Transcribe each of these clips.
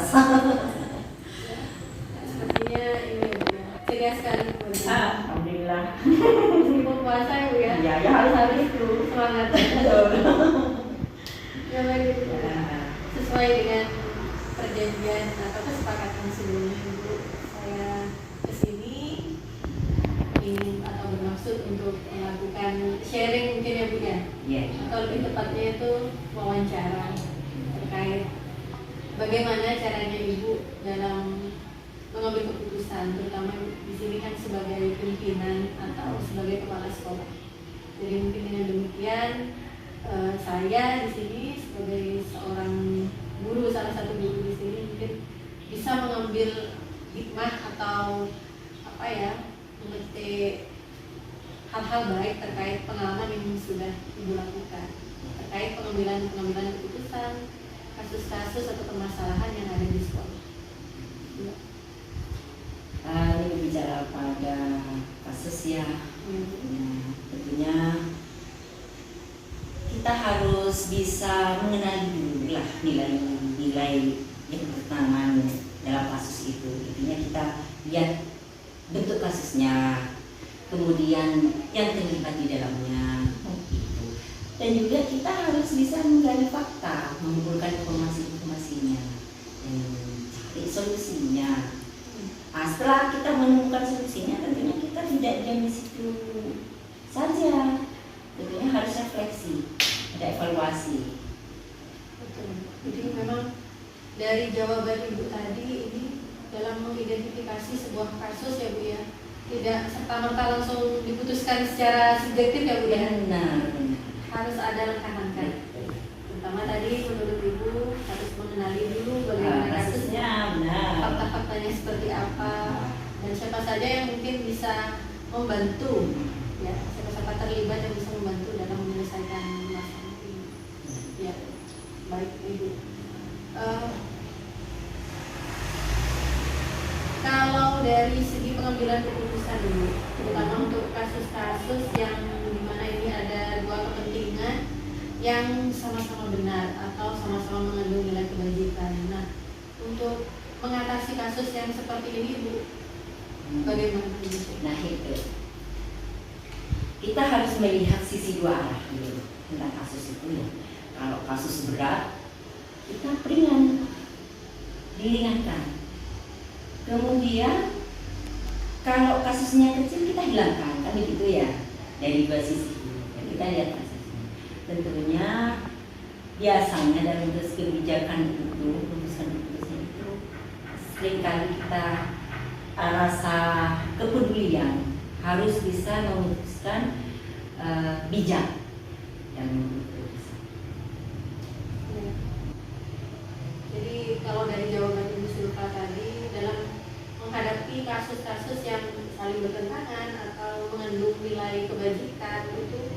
tuntas. Sepertinya ini ya, ceria sekali Bu. Alhamdulillah. Meskipun puasa ya Bu ya. Ya harus itu Semangat. Ya baik gitu. Sesuai dengan perjanjian atau kesepakatan sebelumnya Bu, saya kesini ingin atau bermaksud untuk melakukan sharing mungkin ya Bu ya. Iya. Atau lebih tepatnya itu wawancara terkait bagaimana caranya Ibu dalam mengambil keputusan, terutama di sini kan sebagai pimpinan atau sebagai kepala sekolah. Jadi mungkin dengan demikian saya di sini sebagai seorang guru, salah satu guru di sini mungkin bisa mengambil hikmah atau apa ya, memetik hal-hal baik terkait pengalaman yang sudah Ibu lakukan terkait pengambilan keputusan, kasus-kasus atau permasalahan yang ada di sekolah. Ya. Ini berbicara pada kasus ya. Nah, tentunya kita harus bisa mengenali dulu lah nilai-nilai yang bertentangan dalam kasus itu. Intinya kita lihat bentuk kasusnya, kemudian yang terlibat di dalamnya, gitu. Dan juga kita harus bisa menggali fakta, mengumpulkan informasi-informasinya, dan cari solusinya. Nah, setelah kita menemukan solusinya, tentunya kita tidak diam di situ saja. Tentunya harus refleksi, ada evaluasi. Betul. Jadi memang dari jawaban Ibu tadi ini dalam mengidentifikasi sebuah kasus ya Bu ya, tidak serta-merta langsung diputuskan secara subjektif ya Bu ya. Benar. Harus ada langkah-langkah. Terutama tadi menurut Ibu harus mengenali dulu bagaimana kasusnya, benar. fakta-faktanya seperti apa, dan siapa saja yang mungkin bisa membantu, ya siapa-siapa terlibat yang bisa membantu dalam menyelesaikan masalah ini. Ya, baik Ibu. Kalau dari segi pengambilan keputusan Ibu, terutama untuk kasus-kasus yang dimana ini ada dua kepentingan yang sama-sama benar atau sama-sama mengandung nilai kebajikan. Nah, untuk mengatasi kasus yang seperti ini Bu, bagaimana Ibu? Nah itu, kita harus melihat sisi dua arah dulu tentang kasus itu ya. Kalau kasus berat, kita diringankan. Kemudian kalau kasusnya kecil kita hilangkan, kan begitu ya. Dari dua sisi kita lihat kasusnya. Tentunya biasanya dalam kebijakan itu, keputusan itu seringkali kita rasa kepedulian harus bisa memutuskan bijak dan memutuskan. Jadi kalau dari jawaban Ibu Sulfa tadi, dalam menghadapi kasus-kasus yang saling bertentangan atau mengandung nilai kebajikan itu,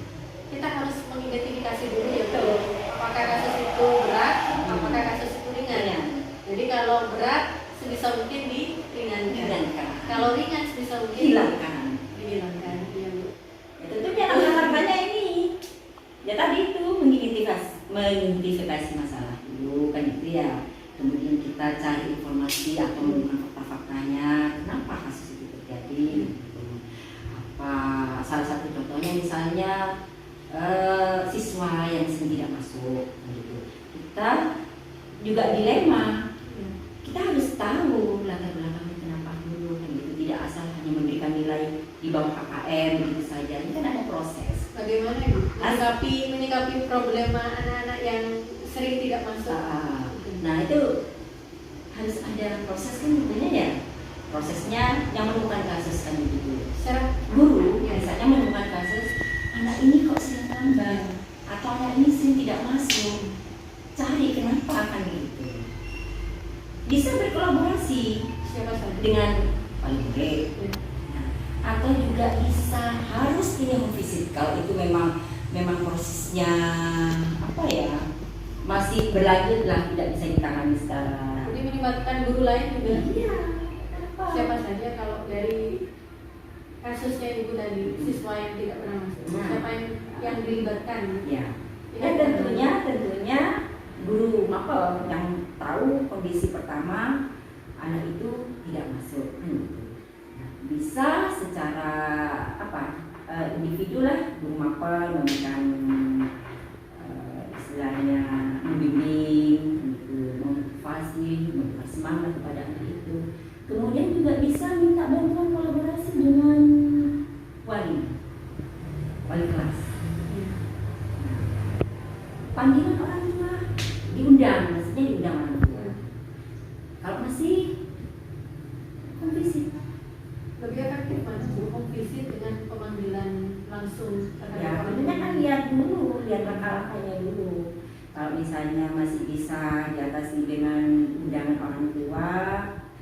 kita harus mengidentifikasi dulu ya Bu, apakah kasus itu berat, apakah kasus itu ringan. Jadi kalau berat sebisa mungkin diringankan. Kalau ringan sebisa mungkin dihilangkan. Iya Bu. Ya, tentunya langkah-langkahnya ini ya tadi itu mengidentifikasi masalah dulu kan itu ya. Kemudian kita cari informasi atau menemukan fakta-faktanya, kenapa kasus itu terjadi. Apa salah satu contohnya misalnya siswa yang sering tidak masuk gitu. Kita juga dilema. Kita harus tahu latar belakangnya kenapa dulu kan gitu. Tidak asal hanya memberikan nilai di bawah KKM gitu saja. Ini kan ada proses. Bagaimana Ibu menyikapi problema anak-anak yang sering tidak masuk? Nah itu harus ada proses kan tentunya ya. Prosesnya yang menemukan kasus kan begitu. Secara Guru biasanya menemukan kasus anak ini kok sering lamban atau anak ini sering tidak masuk. Cari kenapa kan gitu. Bisa berkolaborasi siapa saja dengan paling murid. Atau juga bisa harus punya home visit kalau itu memang prosesnya apa ya masih berlanjut lah, tidak bisa ditangani secara. Jadi melibatkan guru lain juga. Iya. Siapa saja kalau dari kasusnya Ibu tadi, siswa yang tidak pernah masuk, siapa yang dilibatkan? Ya. Dan tentunya guru apa yang tahu kondisi pertama anak itu tidak masuk kan gitu. Nah, bisa secara individu lah, guru mapel memberikan istilahnya membimbing gitu, memotivasi, memberikan semangat kepada anak itu. Kemudian juga bisa minta bantuan kolaborasi dengan wali kelas. Nah, panggilan orang tua diundang, maksudnya diundang orang tua. Kalau masih konvisit, lebih efektif mana bu konvisit dengan pemanggilan langsung terhadap ya orang tentunya tua? kan lihat langkah-langkahnya dulu. Kalau misalnya masih bisa diatasi dengan undangan orang tua,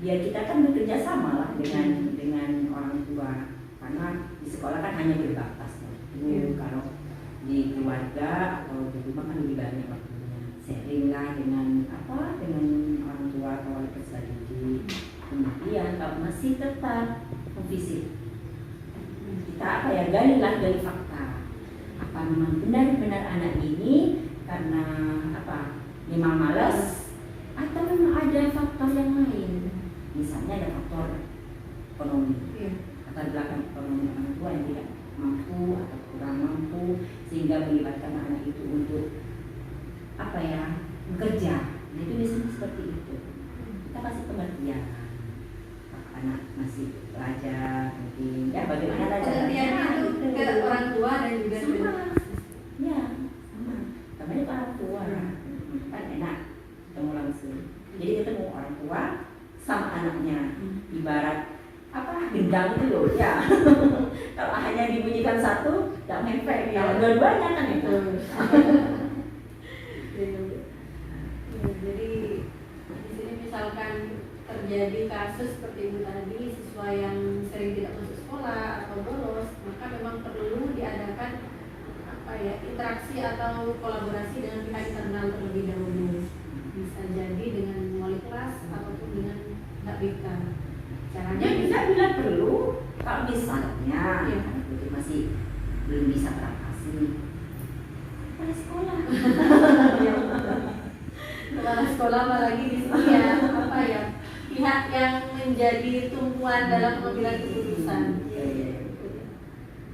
biar kita kan bekerja sama lah dengan orang tua, karena di sekolah kan hanya berbatas waktu. Kalau di keluarga atau di rumah kan lebih banyak waktunya, sharing lah dengan orang tua atau wali peserta didik. Kemudian kalau masih tetap visit, kita gali fakta, apa memang benar-benar anak ini karena memang malas atau memang ada faktor yang lain, misalnya ada faktor ekonomi, latar belakang ekonomi orang tua yang tidak mampu atau kurang mampu sehingga melibatkan anak itu untuk bekerja. Nah, itu biasanya seperti itu. Kita kasih pengertian, anak masih belajar mungkin ya bagaimana pengertiannya itu ke orang tua dan juga sama namanya orang tua kan enak ketemu langsung. Jadi ketemu orang tua sama anaknya, ibarat gendang itu loh ya. Kalau hanya dibunyikan satu tidak ngefek, kalau dua-duanya kan itu. Jadi di sini misalkan terjadi kasus seperti itu tadi, siswa yang sering tidak masuk sekolah atau bolos, maka memang perlu diadakan interaksi atau kolaborasi dengan pihak internal terlebih dahulu. Bisa jadi dengan wali kelas ataupun dengan Mbak Bika. Caranya bisa bila perlu, kalau misalnya itu masih belum bisa beratasi pada sekolah. Kepala sekolah apalagi di sini pihak yang menjadi tumpuan dalam pengambilan keputusan.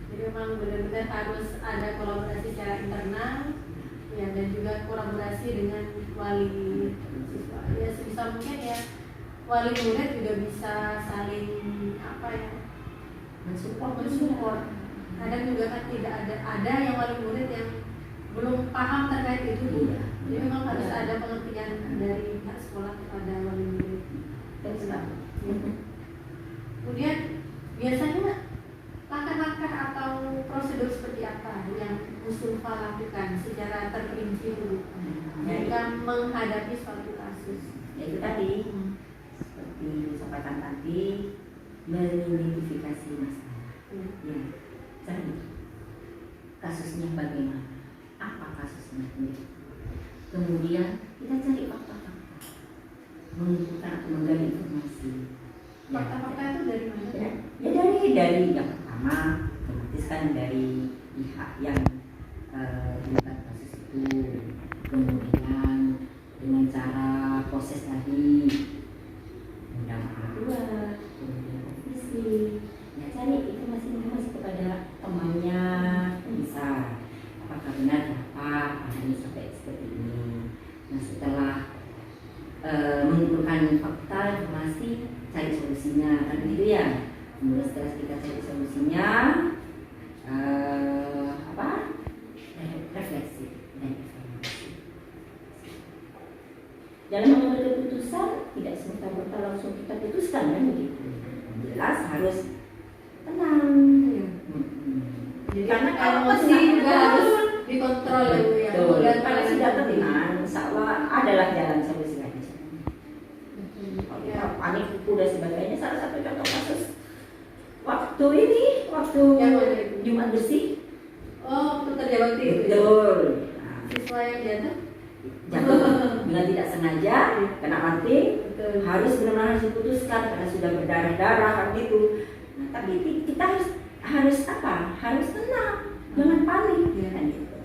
Jadi memang benar-benar harus ada kolaborasi secara internal dan juga kolaborasi dengan wali siswa. Ya sebisa mungkin wali murid juga bisa saling mensupport. Kadang juga kan tidak ada yang wali murid yang belum paham terkait itu. Jadi memang harus ada pengertian dari pihak sekolah kepada wali murid. Kemudian biasanya langkah-langkah atau prosedur seperti apa yang Muslifa lakukan secara terperinci dulu jika menghadapi suatu kasus? Ya itu tadi, seperti kesempatan tadi, mengidentifikasi masalah. Ya, cari kasusnya bagaimana, apa kasusnya, kemudian kita cari fakta-fakta, mengumpulkan atau menggali informasi. Fakta-fakta itu dari mana? Ya dari yang pertama, otomatis kan dari pihak yang melibat kasus itu, kemudian dengan cara proses tadi, undang orang tua, kemudian revisi, ya cari informasi kepada temannya, bisa apakah benar ini sampai seperti ini. Nah setelah mengumpulkan fakta informasi, cari solusinya kan gitu ya. Kemudian setelah kita cari solusinya, refleksi dan evaluasi. Dalam mengambil keputusan tidak serta-merta langsung kita putuskan kan begitu. Jelas harus tenang. Jadi Karena kalau emosi juga harus dikontrol ya Bu ya. Dan kalau sudah tenang, insya Allah adalah jalan solusi lagi. Kalau panik dan sebagainya, salah satu contoh kasus waktu Jumat bersih. Oh, waktu kerja bakti itu. Betul. Siswa yang jatuh dengan tidak sengaja kena ranting, harus benar-benar harus diputuskan karena sudah berdarah-darah kan gitu. Nah, tapi kita harus harus tenang, jangan panik kan gitu.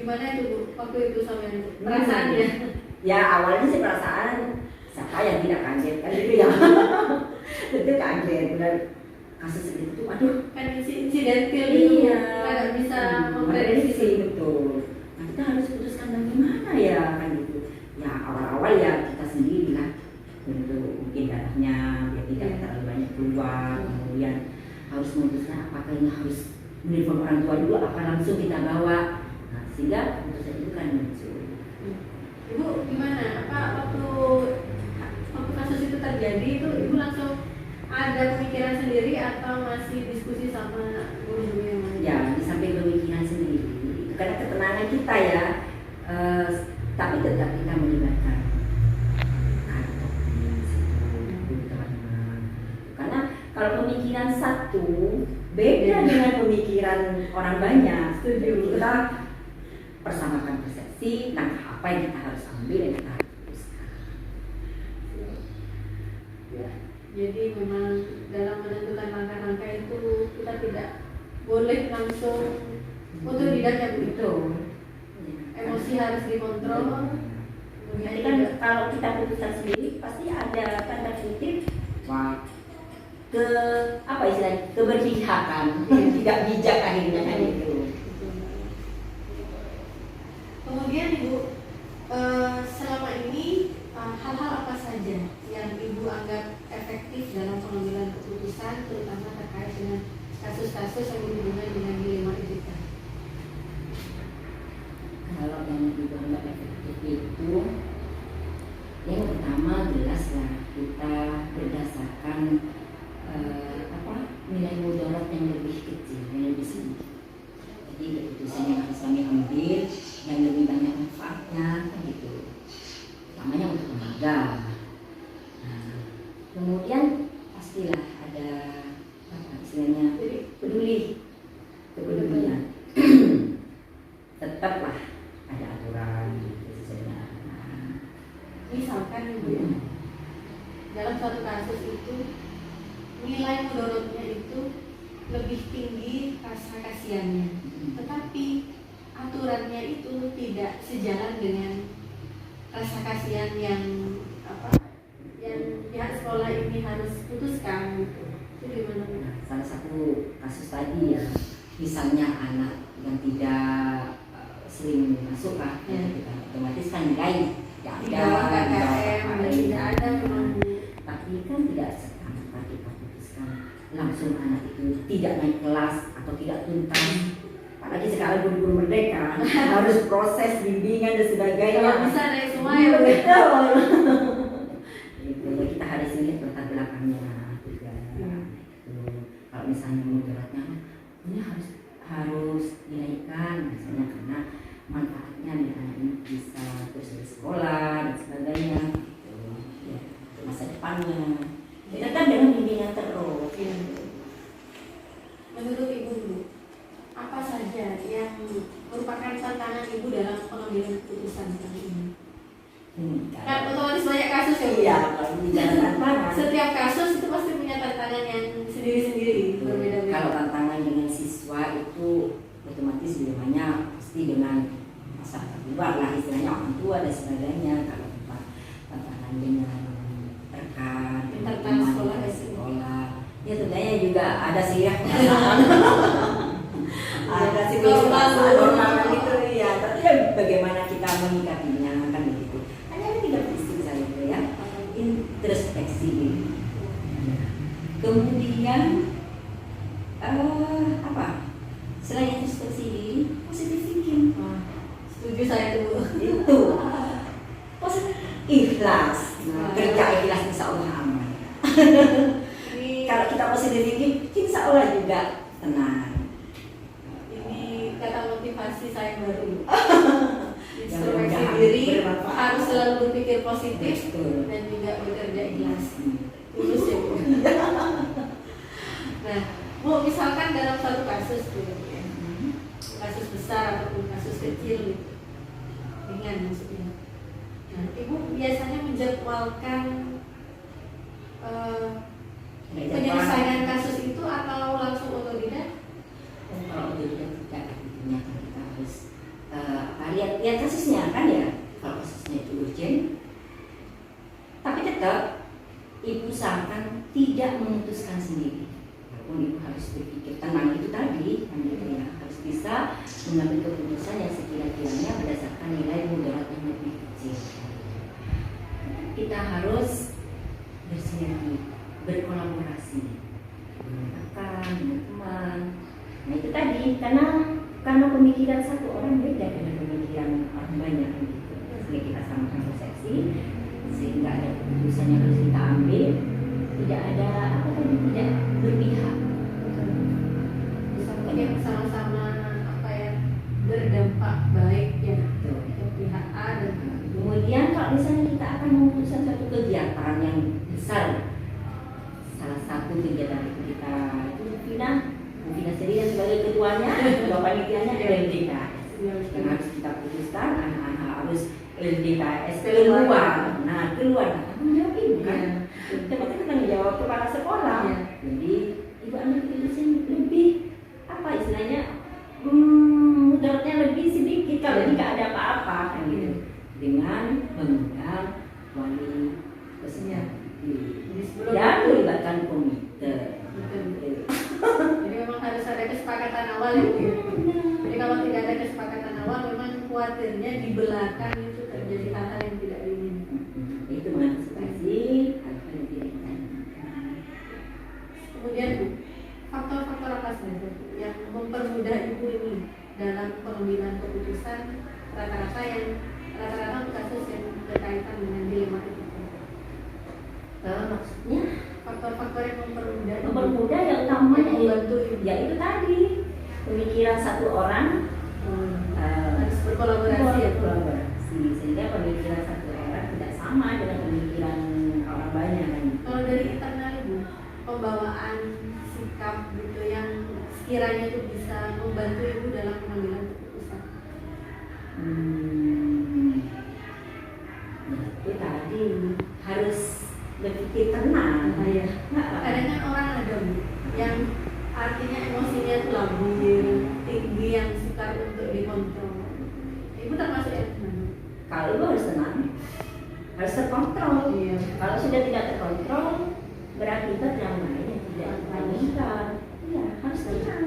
Gimana itu Bu waktu itu sampai perasaannya? Ya awalnya sih perasaan siapa yang tidak kaget kan gitu ya. Tentu kaget benar kasus itu tuh aduh Kan insidentil iya nggak bisa memprediksi memprediksi. betul. Nah kita harus putuskan bagaimana ya kan gitu. Ya awal-awal ya kita sendiri lah untuk mungkin darahnya ya tidak terlalu banyak keluar, kemudian harus memutuskan apakah ini harus menelpon orang tua dulu apa langsung kita bawa. Nah sehingga keputusan itu kan muncul. Ibu gimana? Apa waktu kasus itu terjadi itu ibu langsung ada pemikiran sendiri atau masih diskusi sama guru-guru yang lain? Ya di samping pemikiran sendiri itu karena ketenangan kita ya, tapi tetap kita melibatkan karena kalau pemikiran satu beda dengan pemikiran orang banyak. Setuju. Kita persamakan persepsi langkah apa yang kita harus ambil dan kita harus putuskan. Ya, jadi memang dalam menentukan langkah-langkah itu kita tidak boleh langsung otodidak ya Bu. Betul. Emosi harus dikontrol. Jadi kan kalau kita putuskan sendiri pasti ada tanda kutip wah apa istilahnya keberpihakan tidak bijak akhirnya kan itu. Kemudian Ibu selama ini hal-hal apa saja yang Ibu anggap efektif dalam pengambilan keputusan terutama terkait dengan kasus-kasus yang berhubungan dengan dilema etika? Kalau yang dianggap efektif itu yang pertama jelaslah kita berdasarkan nilai mudarat yang lebih kecil, yang lebih sedikit. Jadi keputusan yang harus kami ambil yang lebih banyak manfaatnya kan gitu. Utamanya untuk tenaga. Nah, kemudian pastilah ada istilahnya peduli, kepedulian. Tetaplah ada aturan gitu saja. Misalkan Ibu ya, dalam suatu kasus itu nilai mudaratnya itu lebih tinggi rasa kasihannya, tetapi aturannya itu tidak sejalan dengan rasa kasihan yang pihak sekolah ini harus putuskan gitu. Itu gimana? Nah, salah satu kasus tadi ya, misalnya anak yang tidak sering masuk lah, kita otomatis kan nilai tidak ada, tidak ada memang. tapi kan tidak serta-merta kita putuskan langsung anak itu tidak naik kelas atau tidak tuntas. Apalagi sekarang guru-guru merdeka harus proses bimbingan dan sebagainya. Kalau bisa naik semua ya betul. Itu kita harus lihat latar belakangnya juga. Kalau misalnya mudaratnya ini harus dinaikkan misalnya karena manfaatnya nih anak ini bisa terus di sekolah dan sebagainya. Ya, masa depannya. Kita kan dengan bimbingan terus. Menurut Ibu dulu, apa saja yang merupakan tantangan Ibu dalam pengambilan keputusan kali ini? Kan otomatis banyak kasus ya Bu? Iya, kalau bicara tantangan. Setiap kasus itu pasti punya tantangan yang sendiri-sendiri, berbeda-beda. Kalau tantangan dengan siswa itu otomatis biasanya pasti dengan masyarakat luar lah, istilahnya orang tua dan sebagainya. Kalau tantangan dengan rekan sekolah, ya tentunya juga ada sih ya ada sih normal itu ya, tapi ya bagaimana kita menyikapinya kan begitu. Hanya ada 3 prinsip saya itu ya, introspeksi, kemudian selain introspeksi positive thinking. Setuju saya tuh. Itu positif, ikhlas. Kerja ikhlas insya Allah aman. Kalau kita positif thinking insya Allah juga tenang. Ini kata motivasi saya baru. Yang Introspeksi mudah-mudahan diri, bermanfaat. harus selalu berpikir positif. Betul. Dan juga bekerja ikhlas. Tulus ya Bu. Nah, Bu, misalkan dalam satu kasus tuh ya, kasus besar ataupun kasus kecil gitu, ringan maksudnya. Nah, Ibu biasanya menjadwalkan penyelesaian kasus itu atau langsung otodidak? Kalau otodidak tidak, artinya kita harus lihat kasusnya kan ya. Kalau kasusnya itu urgent urgent, tapi tetap ibu usahakan tidak memutuskan sendiri. Walaupun ibu harus berpikir tenang itu tadi, kan gitu ya, harus bisa mengambil keputusan yang sekira-kiranya berdasarkan nilai mudarat yang lebih kecil. Kita harus bersinergi, berkolaborasi dengan kakak, dengan teman. Nah itu tadi, karena pemikiran satu orang beda dengan pemikiran orang banyak gitu. Sehingga kita samakan persepsi, sehingga ada keputusan yang harus kita ambil, tidak ada tidak berpihak. Yang sama-sama berdampak baik ya ke pihak A dan B. Kemudian kalau misalnya kita akan memutuskan satu kegiatan yang besar, salah satu kegiatan itu kita itu Bu Vina sendiri yang sebagai ketuanya, ketua panitianya LDKS yang harus kita putuskan, anak-anak harus LDKS keluar. Nah tanggung jawab ibu kan, teman-teman tanggung jawab kepala sekolah. Jadi ibu ambil keputusan lebih istilahnya mudaratnya lebih sedikit kalau tidak ada apa-apa kan gitu, dengan mengundang wali peserta dan melibatkan komite. Jadi memang harus ada kesepakatan awal ya. Jadi kalau tidak ada kesepakatan awal, memang khawatirnya di belakang itu terjadi hal-hal yang tidak diinginkan. Itu mengantisipasi hal-hal yang tidak diinginkan. Kemudian Bu, faktor-faktor apa saja yang mempermudah ibu ini dalam pengambilan keputusan rata-rata kasus yang berkaitan dengan dilema itu? Maksudnya faktor-faktor yang mempermudah yang utamanya membantu ibu. Ya itu tadi, pemikiran satu orang harus berkolaborasi sehingga pemikiran satu orang tidak sama dengan pemikiran orang banyak kan. Kalau dari internal ibu, pembawaan sikap gitu yang sekiranya itu bisa membantu ibu dalam pengambilan keputusan. Itu tadi harus berpikir tenang. Kadang kan orang ada Bu, yang artinya emosinya itu labil, tinggi, yang sukar untuk dikontrol. Ibu termasuk yang tenang. Kalau ibu harus tenang, harus terkontrol. Iya. Kalau sudah tidak terkontrol, berakibat yang lain yang tidak diinginkan. Iya, harus tenang,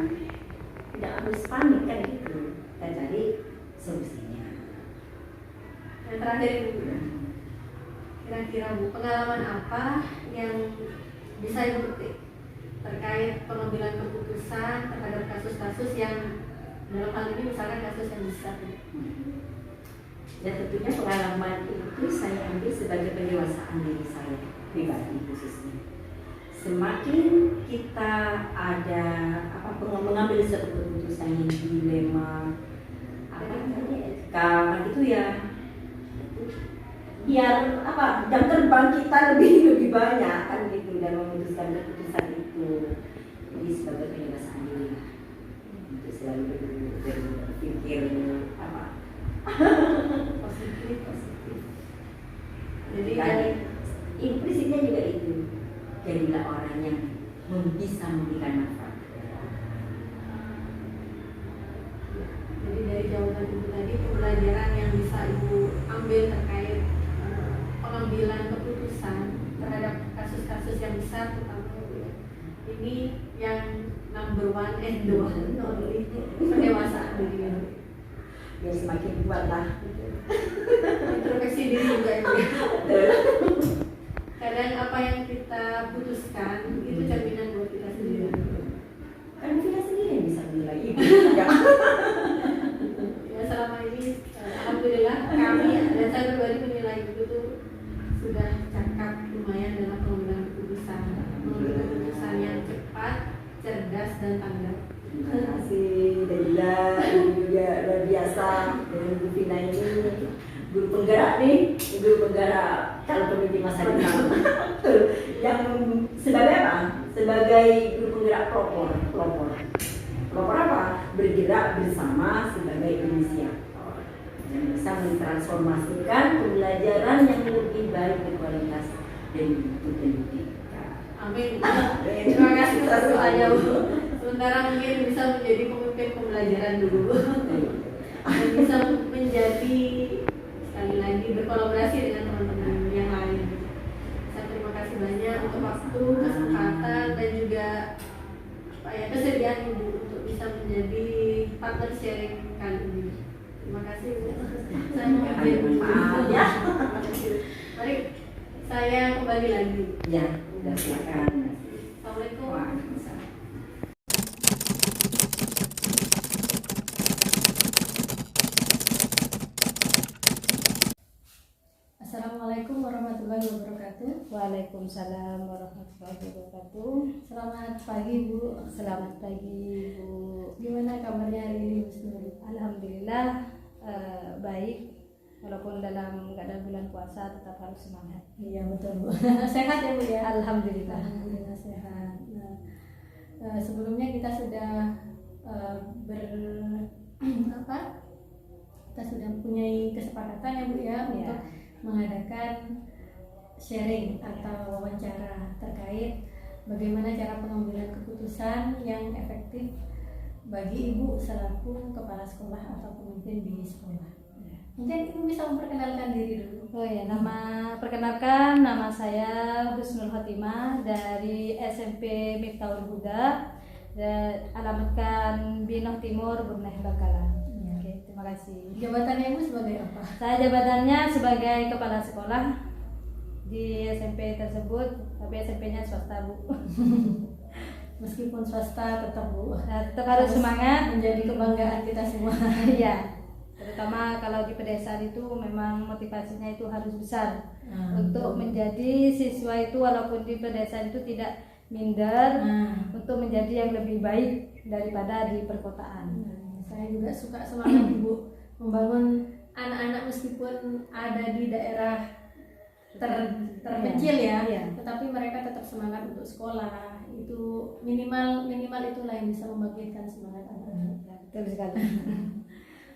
tidak harus panik kan gitu. Kita cari solusinya. Yang terakhir Ibu, kira-kira Bu, pengalaman apa yang bisa Ibu petik terkait pengambilan keputusan terhadap kasus-kasus yang dalam hal ini misalkan kasus yang besar? Dan tentunya pengalaman itu saya ambil sebagai pendewasaan diri saya pribadi khususnya. Semakin kita ada mengambil suatu keputusan yang dilema etika itu ya, biar jam terbang kita lebih banyak kan gitu dalam memutuskan keputusan itu. Jadi sebagai pendewasaan diri untuk selalu berpikir positif. Jadi implisitnya juga itu, jadilah orang yang bisa memberikan manfaat. Jadi dari jawaban Ibu tadi, pembelajaran yang bisa Ibu ambil terkait pengambilan keputusan terhadap kasus-kasus yang besar, terutama ini yang number one and only, pendewasaan diri. Biar semakin kuat lah. Introspeksi diri juga ya. Kadang apa yang kita putuskan itu cerminan buat kita sendiri. Kan kita sendiri yang bisa menilai ibu. Ya selama ini alhamdulillah kami dan saya pribadi menilai itu tuh sudah cakap lumayan dalam pengambilan keputusan. Mengambil keputusan yang cepat, cerdas dan tanggap. Terima kasih Dajila, juga luar biasa dengan Bu Vina ini, guru penggerak nih, guru penggerak calon pemimpin masa depan. Yang sebagai apa? Sebagai guru penggerak pelopor apa? Bergerak bersama sebagai inisiator yang bisa mentransformasikan pembelajaran yang lebih baik, berkualitas dan berpendidikan. Amin. Terima kasih atas doanya Bu. Sementara mungkin bisa menjadi pemimpin pembelajaran dulu dan bisa menjadi sekali lagi berkolaborasi dengan teman-teman yang lain. Saya terima kasih banyak untuk waktu, kesempatan dan juga kesediaan Ibu untuk bisa menjadi partner sharing kali ini. Terima kasih Bu. Saya mau izin Maaf. ya. Mari saya kembali lagi. Ya, udah silakan. Assalamualaikum. Waalaikumsalam. Assalamualaikum warahmatullahi wabarakatuh. Waalaikumsalam warahmatullahi wabarakatuh. Selamat pagi Bu. Selamat pagi Bu. Gimana kabarnya hari ini Bu Snuri? Alhamdulillah baik. Walaupun dalam keadaan bulan puasa tetap harus semangat. Iya betul Bu. Sehat ya Bu ya? Alhamdulillah. Alhamdulillah sehat. Nah, sebelumnya kita sudah kita sudah mempunyai kesepakatan ya Bu ya untuk mengadakan sharing atau wawancara terkait bagaimana cara pengambilan keputusan yang efektif bagi Ibu selaku kepala sekolah atau pemimpin di sekolah. Mungkin Ibu bisa memperkenalkan diri dulu. Oh ya, perkenalkan nama saya Husnul Khotimah dari SMP Miftahul Huda, alamatkan Binoh Timur, Burneh Bangkalan. Oke, terima kasih. Jabatannya Ibu sebagai apa? Saya jabatannya sebagai kepala sekolah di SMP tersebut, tapi SMP-nya swasta Bu. Meskipun swasta tetap Bu, Nah, tetap harus semangat. menjadi kebanggaan kita semua. Iya, terutama kalau di pedesaan itu memang motivasinya itu harus besar untuk menjadi siswa itu, walaupun di pedesaan itu tidak minder untuk menjadi yang lebih baik daripada di perkotaan. Saya juga suka semangat Ibu membangun anak-anak meskipun ada di daerah terpencil ya, tetapi mereka tetap semangat untuk sekolah. Itu minimal itulah yang bisa membangkitkan semangat anak-anak. Betul sekali.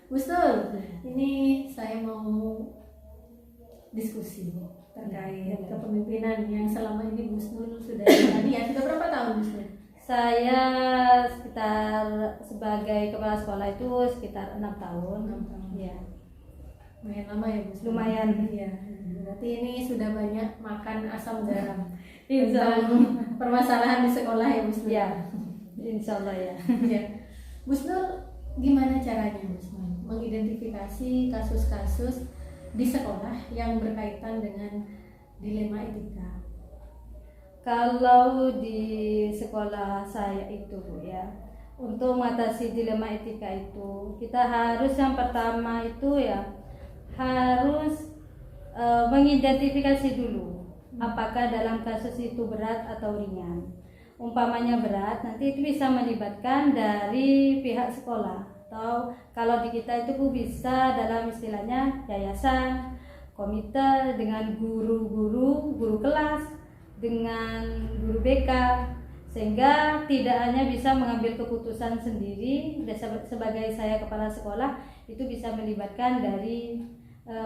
Gustul, ini saya mau diskusi terkait kepemimpinan yang selama ini Gustul sudah jalani ya. Sudah berapa tahun Gustul? Saya sebagai kepala sekolah itu sekitar 6 tahun. 6 tahun. Iya. Lumayan lama ya Gustul. Lumayan. Iya. Berarti ini sudah banyak makan asam garam Insya Allah. tentang permasalahan di sekolah ya Gustul. Iya. Insya Allah ya. Ya. Gustul, gimana caranya Gustul mengidentifikasi kasus-kasus di sekolah yang berkaitan dengan dilema etika? Kalau di sekolah saya itu Bu ya, untuk mengatasi dilema etika itu kita harus yang pertama itu ya harus mengidentifikasi dulu apakah dalam kasus itu berat atau ringan. Umpamanya berat, nanti itu bisa melibatkan dari pihak sekolah, atau kalau di kita itu Bu bisa dalam istilahnya yayasan, komite dengan guru kelas, dengan guru BK, sehingga tidak hanya bisa mengambil keputusan sendiri. Sebagai saya kepala sekolah itu bisa melibatkan dari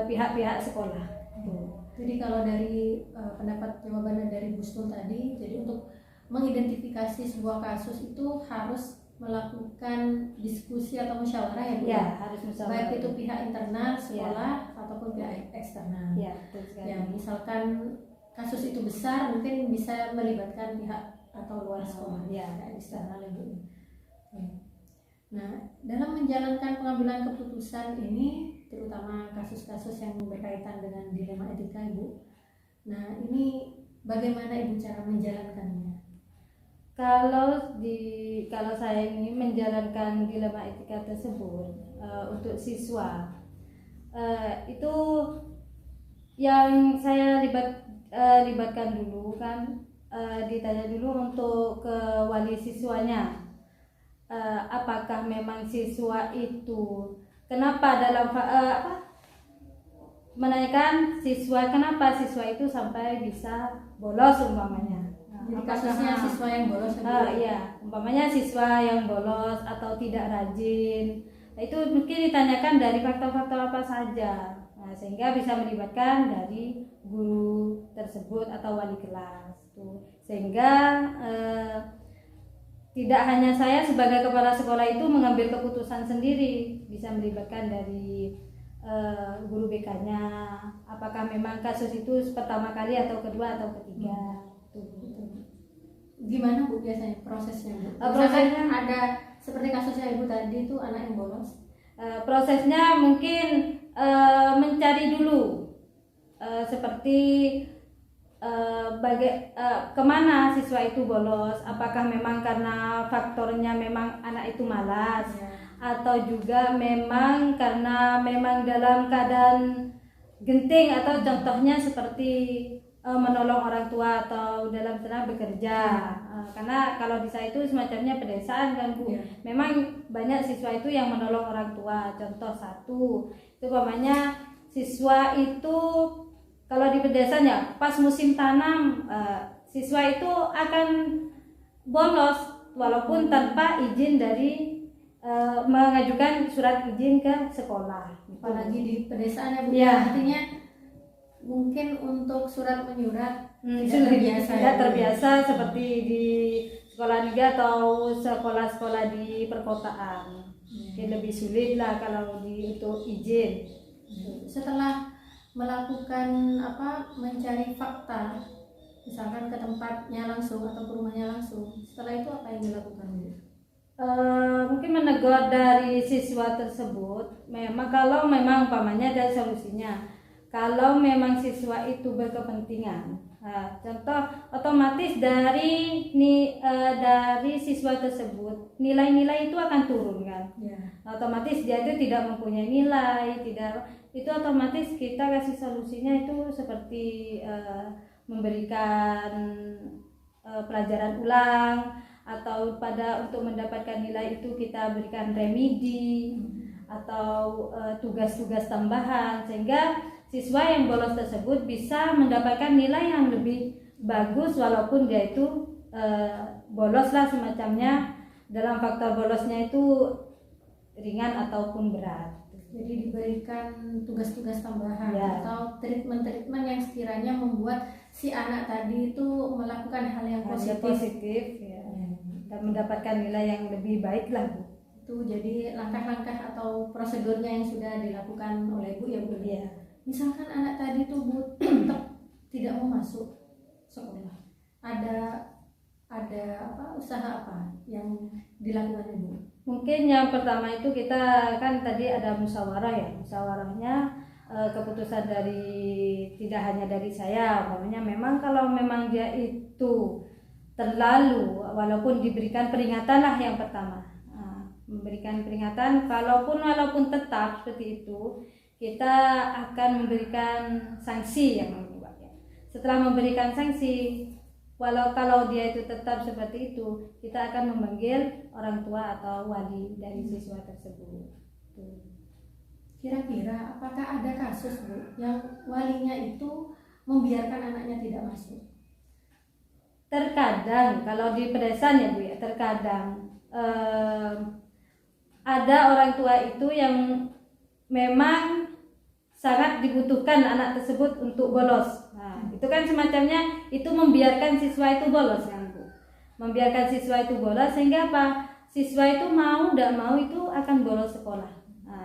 pihak-pihak sekolah. Jadi kalau dari pendapat jawabannya dari Gustul tadi, jadi untuk mengidentifikasi sebuah kasus itu harus melakukan diskusi atau musyawarah ya Bu? Ya, harus musyawarah. Baik itu pihak internal sekolah ataupun pihak eksternal. Ya, betul sekali. Ya, misalkan kasus itu besar, mungkin bisa melibatkan pihak atau luar sekolah, pihak eksternal ya Bu. Nah, dalam menjalankan pengambilan keputusan ini, terutama kasus-kasus yang berkaitan dengan dilema etika Ibu. Nah, ini bagaimana Ibu cara menjalankannya? Kalau saya ini menjalankan dilema etika tersebut untuk siswa, itu yang saya libatkan dulu kan, ditanya dulu untuk ke wali siswanya, apakah memang siswa itu kenapa menanyakan siswa kenapa siswa itu sampai bisa bolos umpamanya. Jadi kasusnya siswa yang bolos iya, umpamanya siswa yang bolos atau tidak rajin. Nah, itu mungkin ditanyakan dari faktor-faktor apa saja. Nah, sehingga bisa melibatkan dari guru tersebut atau wali kelas. Sehingga tidak hanya saya sebagai kepala sekolah itu mengambil keputusan sendiri, bisa melibatkan dari guru BK-nya, apakah memang kasus itu pertama kali atau kedua atau ketiga. Gimana Bu biasanya prosesnya Bu? Prosesnya ada seperti kasusnya Ibu tadi itu anak yang bolos. Prosesnya mungkin mencari dulu seperti kemana siswa itu bolos, apakah memang karena faktornya memang anak itu malas, atau juga memang karena memang dalam keadaan genting, atau contohnya seperti menolong orang tua atau dalam sana bekerja. Karena kalau di saya itu semacamnya pedesaan kan Bu, memang banyak siswa itu yang menolong orang tua. Contoh satu itu umpamanya siswa itu kalau di pedesaan ya pas musim tanam, siswa itu akan bolos walaupun tanpa izin dari mengajukan surat izin ke sekolah. Apalagi di pedesaan ya Bu. Ya. Artinya mungkin untuk surat menyurat tidak terbiasa seperti di sekolah negeri atau sekolah-sekolah di perkotaan. Mungkin lebih sulit lah kalau untuk izin. Setelah melakukan mencari fakta, misalkan ke tempatnya langsung atau ke rumahnya langsung, setelah itu apa yang dilakukan Bu? Mungkin menegur dari siswa tersebut. Memang kalau memang umpamanya ada solusinya. Kalau memang siswa itu berkepentingan, contoh otomatis dari siswa tersebut nilai-nilai itu akan turun kan. Otomatis dia itu tidak mempunyai nilai, itu otomatis kita kasih solusinya itu seperti memberikan pelajaran ulang, atau untuk mendapatkan nilai itu kita berikan remedi atau tugas-tugas tambahan, sehingga siswa yang bolos tersebut bisa mendapatkan nilai yang lebih bagus walaupun dia itu bolos lah semacamnya, dalam faktor bolosnya itu ringan ataupun berat. Jadi diberikan tugas-tugas tambahan atau treatment-treatment yang sekiranya membuat si anak tadi itu melakukan hal yang positif dan mendapatkan nilai yang lebih baik lah Bu. Itu jadi langkah-langkah atau prosedurnya yang sudah dilakukan oleh Bu ya Bu. Misalkan anak tadi tuh Bu tetap tidak mau masuk sekolah, ada usaha apa yang dilakukan Bu? Mungkin yang pertama itu kita kan tadi ada musyawarah ya, musyawarahnya keputusan dari tidak hanya dari saya, umpamanya memang kalau memang dia itu terlalu, walaupun diberikan peringatan lah yang pertama, memberikan peringatan, walaupun tetap seperti itu, kita akan memberikan sanksi yang kedua. Setelah memberikan sanksi, kalau dia itu tetap seperti itu, kita akan memanggil orang tua atau wali dari siswa tersebut. Kira-kira apakah ada kasus Bu yang walinya itu membiarkan anaknya tidak masuk? Terkadang kalau di pedesaan ya Bu ya, terkadang ada orang tua itu yang memang sangat dibutuhkan anak tersebut untuk bolos. Itu kan semacamnya itu membiarkan siswa itu bolos kan Bu. Membiarkan siswa itu bolos sehingga apa? Siswa itu mau tidak mau itu akan bolos sekolah.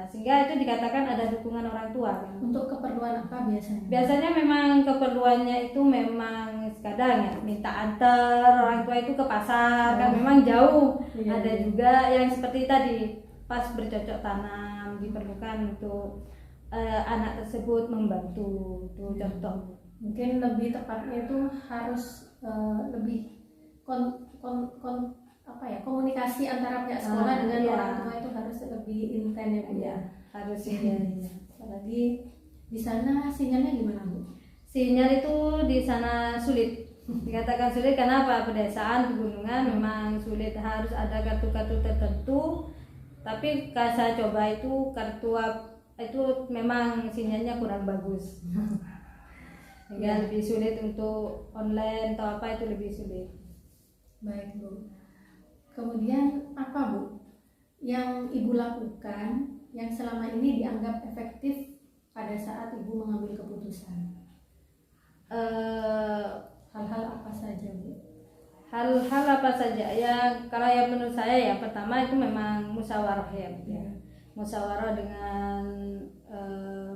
Sehingga itu dikatakan ada dukungan orang tua kan. Untuk keperluan apa biasanya? Biasanya memang keperluannya itu memang kadang ya minta antar orang tua itu ke pasar kan memang jauh. Ada juga yang seperti tadi pas bercocok tanam diperlukan untuk anak tersebut membantu, itu contoh. Mungkin lebih tepatnya itu harus lebih komunikasi antara pihak sekolah dengan orang tua itu harus lebih intens ya Bu ya. Harus Apalagi di sana sinyalnya gimana Bu? Sinyal itu di sana sulit. Dikatakan sulit karena apa? Pedesaan, pegunungan memang sulit, harus ada kartu-kartu tertentu. Tapi saya coba itu kartu itu memang sinyalnya kurang bagus. Sehingga lebih sulit untuk online atau apa, itu lebih sulit. Baik Bu. Kemudian apa Bu yang Ibu lakukan yang selama ini dianggap efektif pada saat Ibu mengambil keputusan? Hal-hal apa saja Bu? Hal-hal apa saja ya, kalau yang menurut saya ya pertama itu memang musyawarah ya. musyawarah dengan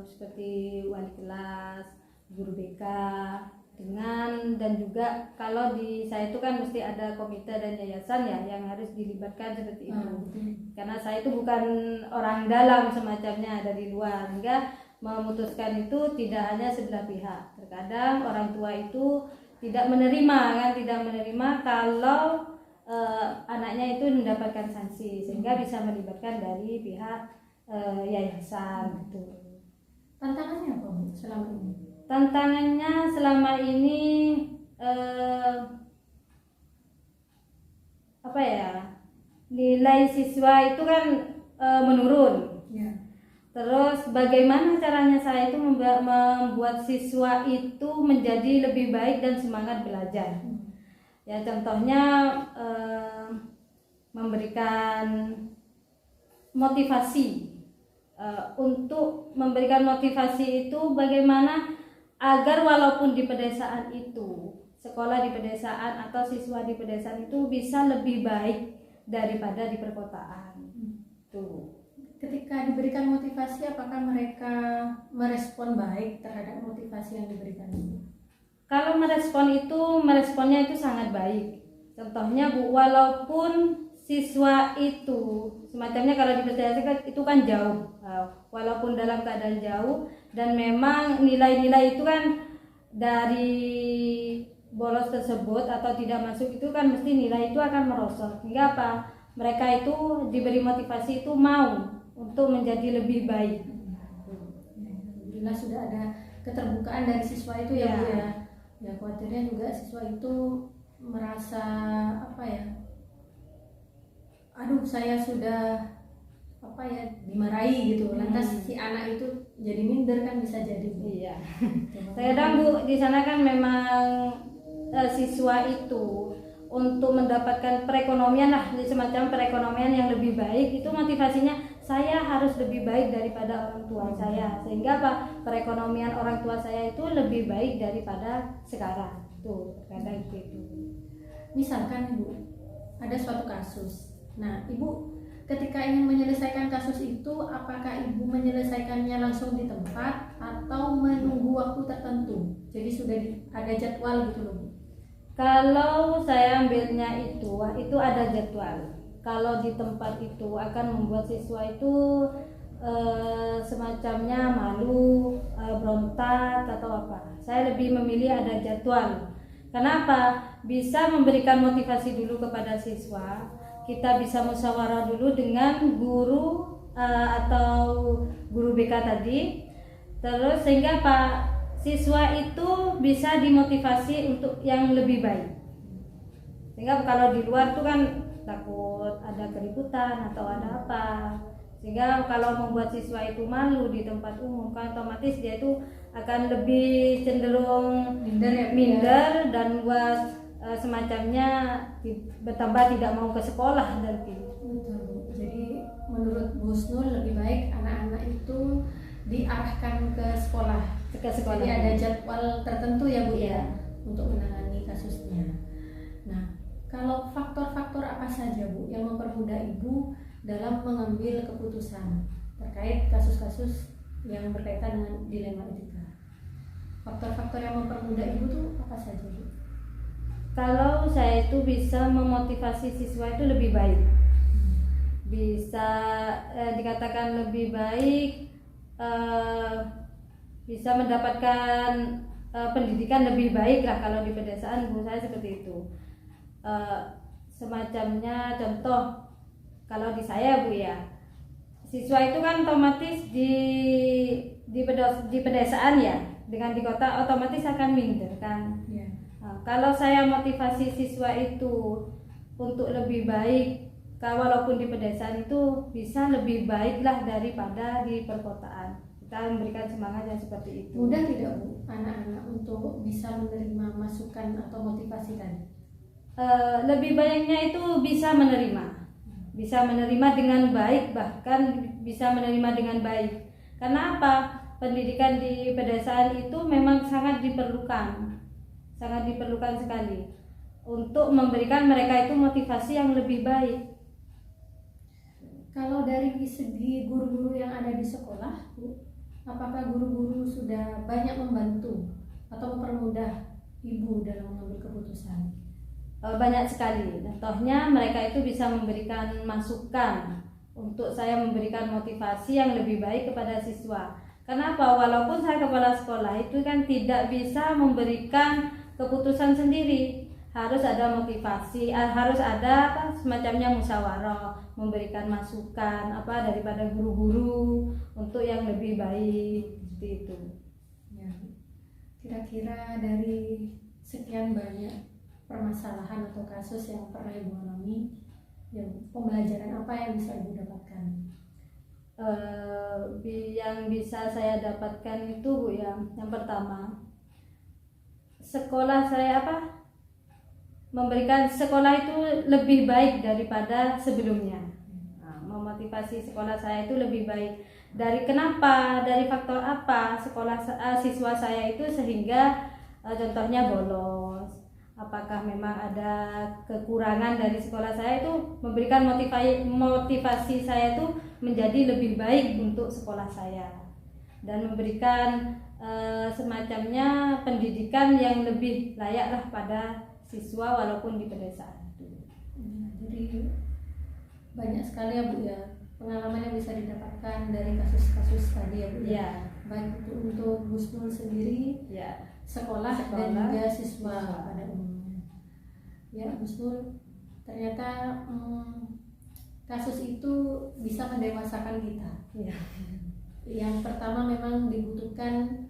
seperti wali kelas, guru BK, dan juga kalau di saya itu kan mesti ada komite dan yayasan ya yang harus dilibatkan seperti itu. Karena saya itu bukan orang dalam semacamnya dari luar, sehingga memutuskan itu tidak hanya sebelah pihak. Terkadang orang tua itu tidak menerima kalau anaknya itu mendapatkan sanksi, sehingga bisa melibatkan dari pihak yayasan gitu. Tantangannya apa Bu selama ini? Tantangannya selama ini apa ya, nilai siswa itu kan menurun. Ya. Terus bagaimana caranya saya itu membuat siswa itu menjadi lebih baik dan semangat belajar. Ya contohnya memberikan motivasi. Untuk memberikan motivasi itu bagaimana agar walaupun di pedesaan itu, sekolah di pedesaan atau siswa di pedesaan itu bisa lebih baik daripada di perkotaan. Tuh. Ketika diberikan motivasi, apakah mereka merespon baik terhadap motivasi yang diberikan? Kalau meresponnya itu sangat baik. Contohnya Bu, walaupun siswa itu semacamnya kalau di pedesaan itu kan jauh, walaupun dalam keadaan jauh dan memang nilai-nilai itu kan dari bolos tersebut atau tidak masuk itu kan mesti nilai itu akan merosot, hingga apa, mereka itu diberi motivasi itu mau untuk menjadi lebih baik. Alhamdulillah sudah ada keterbukaan dari siswa itu ya Bu ya. Ya khawatirnya juga siswa itu merasa apa ya, aduh saya sudah apa ya dimarahi gitu, lantas si anak itu jadi minder kan bisa jadi. Iya. Kadang Bu di sana kan memang siswa itu untuk mendapatkan perekonomian lah, semacam perekonomian yang lebih baik, itu motivasinya saya harus lebih baik daripada orang tua saya, sehingga apa, perekonomian orang tua saya itu lebih baik daripada sekarang. Tuh kadang gitu. Misalkan Ibu ada suatu kasus, nah Ibu ketika ingin menyelesaikan kasus itu, apakah Ibu menyelesaikannya langsung di tempat atau menunggu waktu tertentu? Jadi sudah ada jadwal gitu loh Bu. Kalau saya ambilnya itu ada jadwal. Kalau di tempat itu akan membuat siswa itu semacamnya malu, berontak atau apa. Saya lebih memilih ada jadwal. Kenapa? Bisa memberikan motivasi dulu kepada siswa. Kita bisa musyawarah dulu dengan guru atau guru BK tadi. Terus sehingga Pak siswa itu bisa dimotivasi untuk yang lebih baik. Sehingga kalau di luar tuh kan takut ada keributan atau ada apa. Sehingga kalau membuat siswa itu malu di tempat umum kan otomatis dia itu akan lebih cenderung minder dan buat semacamnya bertambah tidak mau ke sekolah nanti. Jadi menurut Bu Husnul lebih baik anak-anak itu diarahkan ke sekolah. Jadi ada jadwal tertentu ya Bu ya untuk menangani kasusnya. Nah, kalau faktor-faktor apa saja Bu yang mempermudah Ibu dalam mengambil keputusan terkait kasus-kasus yang berkaitan dengan dilema etika? Faktor-faktor yang mempermudah Ibu tuh apa saja Bu? Kalau saya itu bisa memotivasi siswa itu lebih baik, bisa dikatakan lebih baik, bisa mendapatkan pendidikan lebih baik lah kalau di pedesaan menurut saya seperti itu. Semacamnya contoh kalau di saya Bu ya, siswa itu kan otomatis di pedesaan ya, dengan di kota otomatis akan minder kan. Kalau saya motivasi siswa itu untuk lebih baik, walaupun di pedesaan itu bisa lebih baiklah daripada di perkotaan. Kita memberikan semangat yang seperti itu. Mudah tidak Bu anak-anak untuk bisa menerima masukan atau motivasi tadi? Lebih baiknya itu bisa menerima dengan baik, bahkan bisa menerima dengan baik. Karena apa? Pendidikan di pedesaan itu memang sangat diperlukan sekali untuk memberikan mereka itu motivasi yang lebih baik. Kalau dari segi guru-guru yang ada di sekolah, Bu, apakah guru-guru sudah banyak membantu atau mempermudah Ibu dalam mengambil keputusan? Banyak sekali. Contohnya mereka itu bisa memberikan masukan untuk saya memberikan motivasi yang lebih baik kepada siswa. Kenapa? Walaupun saya kepala sekolah itu kan tidak bisa memberikan keputusan sendiri. Harus ada motivasi, harus ada apa semacamnya musyawarah, memberikan masukan apa daripada guru-guru untuk yang lebih baik seperti itu. Ya. Kira-kira dari sekian banyak permasalahan atau kasus yang pernah Ibu alami, ya, pembelajaran apa yang bisa Ibu dapatkan? Yang bisa saya dapatkan itu, Bu, ya, yang pertama, sekolah saya memberikan sekolah itu lebih baik daripada sebelumnya. Memotivasi sekolah saya itu lebih baik. Dari kenapa? Dari faktor apa siswa saya itu sehingga contohnya bolos? Apakah memang ada kekurangan dari sekolah saya itu memberikan motivasi saya itu menjadi lebih baik untuk sekolah saya dan memberikan semacamnya pendidikan yang lebih layaklah pada siswa walaupun di pedesaan itu. Jadi banyak sekali ya Bu ya pengalaman yang bisa didapatkan dari kasus-kasus tadi ya Bu Ya. Baik untuk Gus Nur sendiri, Ya. sekolah dan juga siswa pada umumnya. Ya Gus Nur, ternyata kasus itu bisa mendewasakan kita. Ya. Yang pertama memang dibutuhkan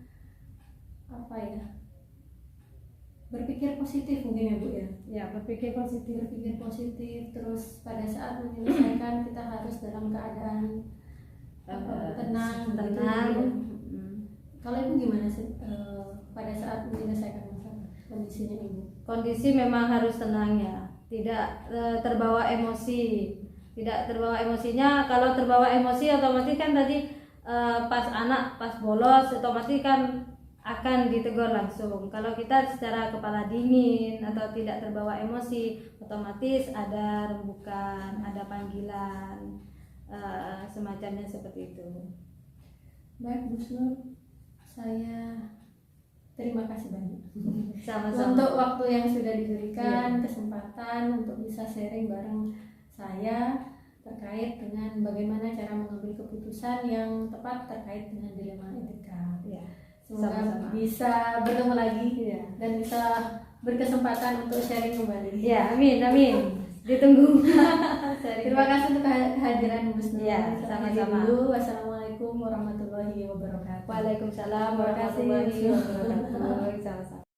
berpikir positif mungkin ya Bu ya. Ya, berpikir positif. Berpikir positif, terus pada saat menyelesaikan kita harus dalam keadaan tenang. Tenang. Kalau Ibu gimana sih pada saat menyelesaikan masalah kondisinya Ibu? Kondisi memang harus tenang ya, tidak terbawa emosi. Tidak terbawa emosinya. Kalau terbawa emosi otomatis kan tadi pas bolos otomatis kan akan ditegur langsung. Kalau kita secara kepala dingin atau tidak terbawa emosi, otomatis ada rembukan, ada panggilan, semacamnya seperti itu. Baik Gus Nur, saya terima kasih banyak Sama-sama. untuk waktu yang sudah diberikan, kesempatan untuk bisa sharing bareng saya terkait dengan bagaimana cara mengambil keputusan yang tepat terkait dengan dilema etika. Ya. Semoga Sama-sama. bisa bertemu lagi Ya. dan bisa berkesempatan untuk sharing kembali. Ya, amin. Ditunggu. Terima kasih untuk kehadiran Gus Nur. Ya, Sampai sama-sama. dulu. Wassalamualaikum warahmatullahi wabarakatuh. Waalaikumsalam Terima kasih. warahmatullahi wabarakatuh. Sama-sama.